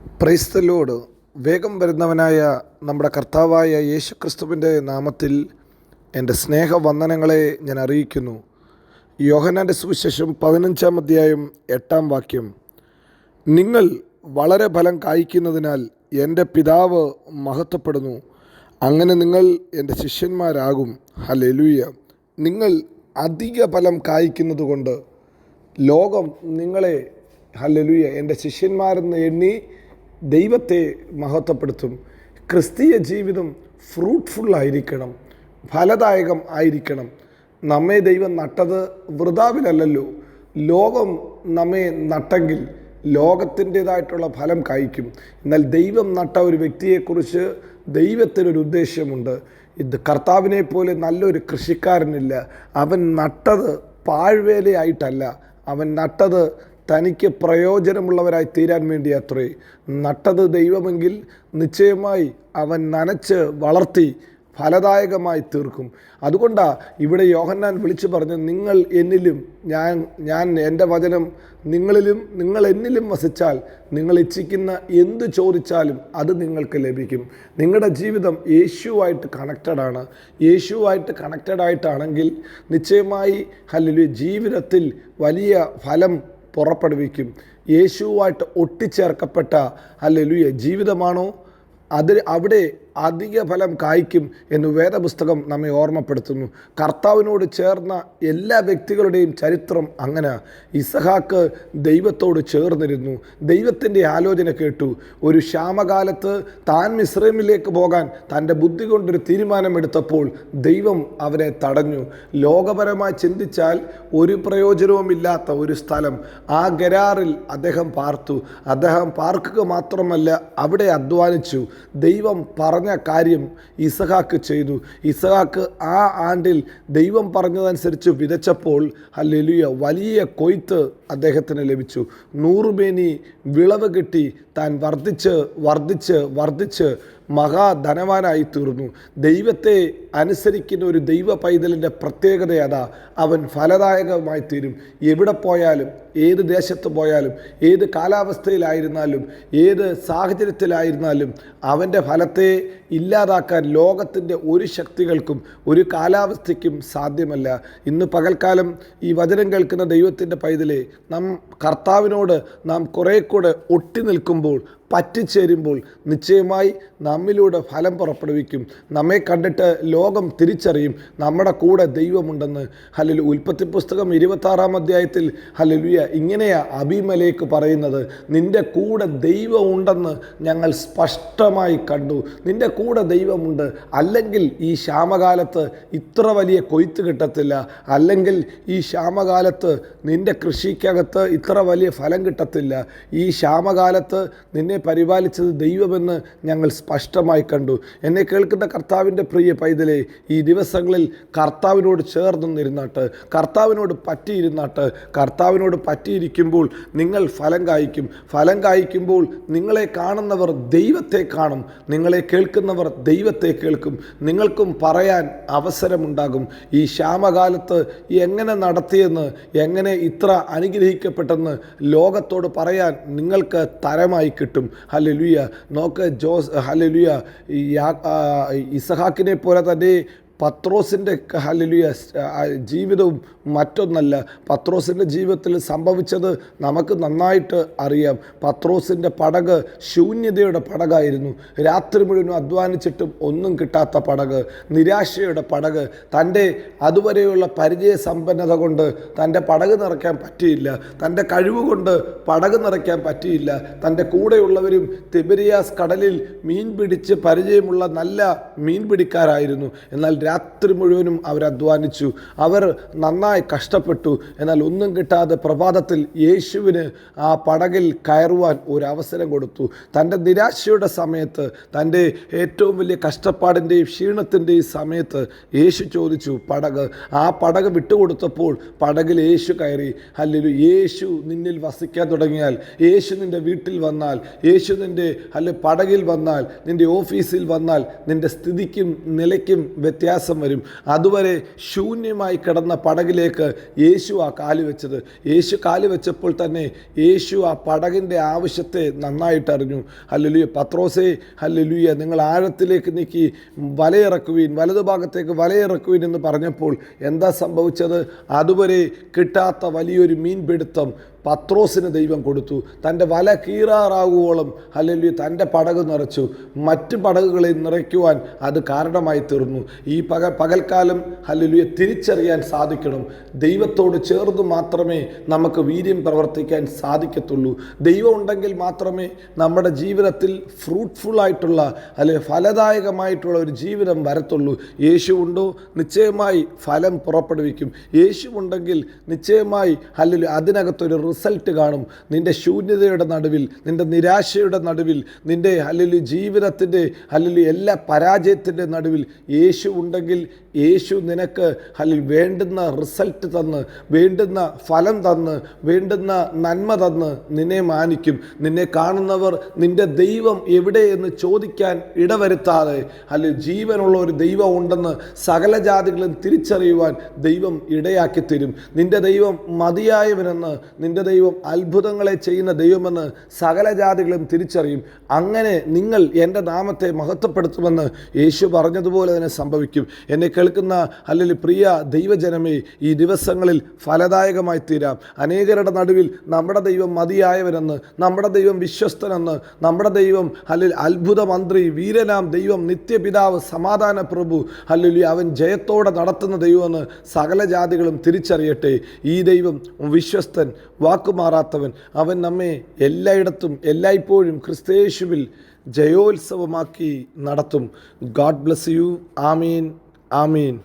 Praise the Lord. വേഗം വരുന്നവനായ നമ്മുടെ കർത്താവായ യേശുക്രിസ്തുവിൻ്റെ നാമത്തിൽ എൻ്റെ സ്നേഹവന്ദനങ്ങളെ ഞാൻ അറിയിക്കുന്നു. യോഹന്നാൻ്റെ സുവിശേഷം 15-ാം അധ്യായം 8-ാം വാക്യം. നിങ്ങൾ വളരെ ഫലം കായ്ക്കുന്നതിനാൽ എൻ്റെ പിതാവ് മഹത്വപ്പെടുന്നു. അങ്ങനെ നിങ്ങൾ എൻ്റെ ശിഷ്യന്മാരാകും. ഹല്ലേലൂയ. നിങ്ങൾ അധിക ഫലം കായ്ക്കുന്നത് കൊണ്ട് ലോകം നിങ്ങളെ ഹല്ലേലൂയ എൻ്റെ ശിഷ്യന്മാരെന്ന് എണ്ണി ദൈവത്തെ മഹത്വപ്പെടുത്തും. ക്രിസ്തീയ ജീവിതം ഫ്രൂട്ട്ഫുള്ളായിരിക്കണം, ഫലദായകം ആയിരിക്കണം. നമ്മെ ദൈവം നട്ടത് വൃഥാവിലല്ലല്ലോ. ലോകം നമ്മെ നട്ടെങ്കിൽ ലോകത്തിൻ്റേതായിട്ടുള്ള ഫലം കായ്ക്കും. എന്നാൽ ദൈവം നട്ട ഒരു വ്യക്തിയെക്കുറിച്ച് ദൈവത്തിനൊരു ഉദ്ദേശ്യമുണ്ട്. ഇത് കർത്താവിനെ പോലെ നല്ലൊരു കൃഷിക്കാരനില്ല. അവൻ നട്ടത് പാഴ്വേലയായിട്ടല്ല, അവൻ നട്ടത് തനിക്ക് പ്രയോജനമുള്ളവരായി തീരാൻ വേണ്ടി അത്രേ. നട്ടത് ദൈവമെങ്കിൽ നിശ്ചയമായി അവൻ നനച്ച് വളർത്തി ഫലദായകമായി തീർക്കും. അതുകൊണ്ടാണ് ഇവിടെ യോഹന്നാൻ വിളിച്ചു പറഞ്ഞു, നിങ്ങൾ എന്നിലും ഞാൻ എൻ്റെ വചനം നിങ്ങളിലും നിങ്ങൾ എന്നിലും വസിച്ചാൽ നിങ്ങൾ ഇച്ഛിക്കുന്ന എന്ത് ചോദിച്ചാലും അത് നിങ്ങൾക്ക് ലഭിക്കും. നിങ്ങളുടെ ജീവിതം യേശുവായിട്ട് കണക്റ്റഡാണ്. യേശുവായിട്ട് കണക്റ്റഡായിട്ടാണെങ്കിൽ നിശ്ചയമായി ഹല്ലേലൂയ ജീവിതത്തിൽ വലിയ ഫലം പുറപ്പെടുവിക്കും. യേശുവായിട്ട് ഒട്ടിച്ചേർക്കപ്പെട്ട ഹല്ലേലൂയ ജീവിതമാണോ അവിടെ അധിക ഫലം കായ്ക്കും എന്ന് വേദപുസ്തകം നമ്മെ ഓർമ്മപ്പെടുത്തുന്നു. കർത്താവിനോട് ചേർന്ന എല്ലാ വ്യക്തികളുടെയും ചരിത്രം അങ്ങനെ. ഇസഹാക്ക് ദൈവത്തോട് ചേർന്നിരുന്നു, ദൈവത്തിൻ്റെ ആലോചന കേട്ടു. ഒരു ക്ഷാമകാലത്ത് താൻ മിസ്രൈമിലേക്ക് പോകാൻ തൻ്റെ ബുദ്ധി കൊണ്ടൊരു തീരുമാനമെടുത്തപ്പോൾ ദൈവം അവനെ തടഞ്ഞു. ലോകപരമായി ചിന്തിച്ചാൽ ഒരു പ്രയോജനവുമില്ലാത്ത ഒരു സ്ഥലം, ആ ഗരാറിൽ അദ്ദേഹം പാർത്തു. അദ്ദേഹം പാർക്കുക മാത്രമല്ല, അവിടെ അധ്വാനിച്ചു. ദൈവം പറഞ്ഞ കാര്യം ഇസഹാക്ക് ചെയ്തു. ഇസഹാക്ക് ആ ആണ്ടിൽ ദൈവം പറഞ്ഞതനുസരിച്ച് വിതച്ചപ്പോൾ ഹല്ലേലൂയ വലിയ കൊയ്ത്ത് അദ്ദേഹത്തിന് ലഭിച്ചു. 100 മേനി വിളവ് കിട്ടി. താൻ വർദ്ധിച്ച് മഹാധനവാനായി തീർന്നു. ദൈവത്തെ അനുസരിക്കുന്ന ഒരു ദൈവ പൈതലിൻ്റെ പ്രത്യേകത അതാ, അവൻ ഫലദായകമായി തീരും. എവിടെ പോയാലും, ഏത് ദേശത്ത് പോയാലും, ഏത് കാലാവസ്ഥയിലായിരുന്നാലും, ഏത് സാഹചര്യത്തിലായിരുന്നാലും അവൻ്റെ ഫലത്തെ ഇല്ലാതാക്കാൻ ലോകത്തിൻ്റെ ഒരു ശക്തികൾക്കും ഒരു കാലാവസ്ഥയ്ക്കും സാധ്യമല്ല. ഇന്ന് പകൽക്കാലം ഈ വചനം കേൾക്കുന്ന ദൈവത്തിൻ്റെ പൈതലെ, കർത്താവിനോട് നാം കുറേ കൂടെ ഒട്ടി നിൽക്കുമ്പോൾ, പറ്റിച്ചേരുമ്പോൾ നിശ്ചയമായി നമ്മിലൂടെ ഫലം പുറപ്പെടുവിക്കും. നമ്മെ കണ്ടിട്ട് ലോകം തിരിച്ചറിയും നമ്മുടെ കൂടെ ദൈവമുണ്ടെന്ന്. ഹല്ലേലൂയ. ഉൽപ്പത്തി പുസ്തകം 26-ാം അധ്യായത്തിൽ ഹല്ലേലൂയ ഇങ്ങനെയാ അബീമേലെക്ക് പറയുന്നത്, നിൻ്റെ കൂടെ ദൈവം ഉണ്ടെന്ന് ഞങ്ങൾ സ്പഷ്ടമായി കണ്ടു. നിൻ്റെ കൂടെ ദൈവമുണ്ട്, അല്ലെങ്കിൽ ഈ ക്ഷാമകാലത്ത് ഇത്ര വലിയ കൊയ്ത്ത് കിട്ടത്തില്ല, അല്ലെങ്കിൽ ഈ ക്ഷാമകാലത്ത് നിൻ്റെ കൃഷിക്കകത്ത് ഇത്ര വലിയ ഫലം കിട്ടത്തില്ല. ഈ ക്ഷാമകാലത്ത് നിന്നെ പരിപാലിച്ചത് ദൈവമെന്ന് ഞങ്ങൾ സ്പഷ്ടമായി കണ്ടു. എന്നെ കേൾക്കുന്ന കർത്താവിൻ്റെ പ്രിയ പൈതലെ, ഈ ദിവസങ്ങളിൽ കർത്താവിനോട് ചേർന്നിരുന്നാട്ട്, കർത്താവിനോട് പറ്റിയിരുന്നാട്ട്. കർത്താവിനോട് പറ്റിയിരിക്കുമ്പോൾ നിങ്ങൾ ഫലം കായ്ക്കും. ഫലം കായ്ക്കുമ്പോൾ നിങ്ങളെ കാണുന്നവർ ദൈവത്തെ കാണും, നിങ്ങളെ കേൾക്കുന്നവർ ദൈവത്തെ കേൾക്കും. നിങ്ങൾക്കും പറയാൻ അവസരമുണ്ടാകും. ഈ ക്ഷാമകാലത്ത് എങ്ങനെ നടത്തിയെന്ന്, എങ്ങനെ ഇത്ര അനുഗ്രഹിക്കപ്പെട്ടെന്ന് ലോകത്തോട് പറയാൻ നിങ്ങൾക്ക് തരമായി കിട്ടും. ഹല്ലേലൂയ. നോക്ക്, ഹല്ലേലൂയ ഇസഹാക്കിനെ പോലെ തന്നെ പത്രോസിൻ്റെ ഹല്ലേലൂയ ജീവിതവും മറ്റൊന്നല്ല. പത്രോസിൻ്റെ ജീവിതത്തിൽ സംഭവിച്ചത് നമുക്ക് നന്നായിട്ട് അറിയാം. പത്രോസിൻ്റെ പടക് ശൂന്യതയുടെ പടകായിരുന്നു. രാത്രി മുഴുവൻ അധ്വാനിച്ചിട്ടും ഒന്നും കിട്ടാത്ത പടക്, നിരാശയുടെ പടക്. തൻ്റെ അതുവരെയുള്ള പരിചയസമ്പന്നത കൊണ്ട് തൻ്റെ പടക് നിറയ്ക്കാൻ പറ്റിയില്ല, തൻ്റെ കഴിവ് കൊണ്ട് പടക് നിറയ്ക്കാൻ പറ്റിയില്ല. തൻ്റെ കൂടെയുള്ളവരും തിബരിയാസ് കടലിൽ മീൻ പിടിച്ച് പരിചയമുള്ള നല്ല മീൻ പിടിക്കാരായിരുന്നു. എന്നാൽ രാത്രി മുഴുവനും അവർ അധ്വാനിച്ചു, അവർ നന്നായി കഷ്ടപ്പെട്ടു. എന്നാൽ ഒന്നും കിട്ടാതെ പ്രഭാതത്തിൽ യേശുവിന് ആ പടകിൽ കയറുവാൻ ഒരു അവസരം കൊടുത്തു. തൻ്റെ നിരാശയുടെ സമയത്ത്, തൻ്റെ ഏറ്റവും വലിയ കഷ്ടപ്പാടിൻ്റെയും ക്ഷീണത്തിൻ്റെയും സമയത്ത് യേശു ചോദിച്ചു പടക്. ആ പടക് വിട്ടുകൊടുത്തപ്പോൾ പടകിൽ യേശു കയറി. ഹല്ലേലൂയ. യേശു നിന്നിൽ വസിക്കാൻ തുടങ്ങിയാൽ, യേശു നിൻ്റെ വീട്ടിൽ വന്നാൽ, യേശു നിൻ്റെ പടകിൽ വന്നാൽ, നിൻ്റെ ഓഫീസിൽ വന്നാൽ, നിൻ്റെ സ്ഥിതിക്കും നിലയ്ക്കും വ്യത്യാസം വ്യത്യാസം വരും. അതുവരെ ശൂന്യമായി കിടന്ന പടകിലേക്ക് യേശു ആ കാല് വെച്ചത്. യേശു കാല് വെച്ചപ്പോൾ തന്നെ യേശു ആ പടകിൻ്റെ ആവശ്യത്തെ നന്നായിട്ട് അറിഞ്ഞു. ഹല്ലേലൂയ. പത്രോസേ, ഹല്ലേലൂയ, നിങ്ങൾ ആഴത്തിലേക്ക് നീക്കി വലയിറക്കുവീൻ, വലതുഭാഗത്തേക്ക് വലയിറക്കുവീൻ എന്ന് പറഞ്ഞപ്പോൾ എന്താ സംഭവിച്ചത്? അതുവരെ കിട്ടാത്ത വലിയൊരു മീൻപിടുത്തം പത്രോസിന് ദൈവം കൊടുത്തു. തൻ്റെ വല കീറാറാകുവോളം ഹല്ലേലൂയ തൻ്റെ പടക് നിറച്ചു. മറ്റ് പടകുകളെ നിറയ്ക്കുവാൻ അത് കാരണമായി തീർന്നു. ഈ പകൽക്കാലം ഹല്ലേലൂയ തിരിച്ചറിയാൻ സാധിക്കണം. ദൈവത്തോട് ചേർന്ന് മാത്രമേ നമുക്ക് വീര്യം പ്രവർത്തിക്കാൻ സാധിക്കത്തുള്ളൂ. ദൈവം ഉണ്ടെങ്കിൽ മാത്രമേ നമ്മുടെ ജീവിതത്തിൽ ഫ്രൂട്ട്ഫുള്ളായിട്ടുള്ള അല്ലെങ്കിൽ ഫലദായകമായിട്ടുള്ള ഒരു ജീവിതം വരത്തുള്ളൂ. യേശു ഉണ്ടോ? നിശ്ചയമായി ഫലം പുറപ്പെടുവിക്കും. യേശു ഉണ്ടെങ്കിൽ നിശ്ചയമായി ഹല്ലേലൂയ അതിനകത്തൊരു റിസൾട്ട് കാണും. നിൻ്റെ ശൂന്യതയുടെ നടുവിൽ, നിൻ്റെ നിരാശയുടെ നടുവിൽ, നിൻ്റെ ഹല്ലേലൂയ ജീവിതത്തിൻ്റെ ഹല്ലേലൂയ എല്ലാ പരാജയത്തിൻ്റെ നടുവിൽ യേശു ഉണ്ടെങ്കിൽ യേശു നിനക്ക് വേണ്ടുന്ന റിസൾട്ട് തന്ന്, വേണ്ടുന്ന ഫലം തന്ന്, വേണ്ടുന്ന നന്മ തന്ന് നിന്നെ മാനിക്കും. നിന്നെ കാണുന്നവർ നിൻ്റെ ദൈവം എവിടെ എന്ന് ചോദിക്കാൻ ഇടവരുത്താതെ ജീവനുള്ള ഒരു ദൈവം ഉണ്ടെന്ന് സകല ജാതികളും തിരിച്ചറിയുവാൻ ദൈവം ഇടയാക്കി തരും. നിൻ്റെ ദൈവം മതിയായവനെന്ന്, നിൻ്റെ ദൈവം അത്ഭുതങ്ങളെ ചെയ്യുന്ന ദൈവമെന്ന് സകല ജാതികളും തിരിച്ചറിയും. അങ്ങനെ നിങ്ങൾ എൻ്റെ നാമത്തെ മഹത്വപ്പെടുത്തുമെന്ന് യേശു പറഞ്ഞതുപോലെ തന്നെ സംഭവിക്കും. എന്നെ കേൾക്കുന്ന അല്ലെങ്കിൽ പ്രിയ ദൈവജനമേ, ഈ ദിവസങ്ങളിൽ ഫലദായകമായി തീരാം. അനേകരുടെ നടുവിൽ നമ്മുടെ ദൈവം മതിയായവനെന്ന്, നമ്മുടെ ദൈവം വിശ്വസ്തനെന്ന്, നമ്മുടെ ദൈവം അല്ലെങ്കിൽ അത്ഭുത മന്ത്രി, വീരനാം ദൈവം, നിത്യപിതാവ്, സമാധാന പ്രഭു, അല്ലെങ്കിൽ അവൻ ജയത്തോടെ നടത്തുന്ന ദൈവമെന്ന് സകല ജാതികളും തിരിച്ചറിയട്ടെ. ഈ ദൈവം വിശ്വസ്തൻ, വാക്കുമാറാത്തവൻ. അവൻ നമ്മെ എല്ലായിടത്തും എല്ലായ്പ്പോഴും ക്രിസ്തയേശുവിൽ ജയോത്സവമാക്കി നടത്തും. God bless you. Amin, Amin.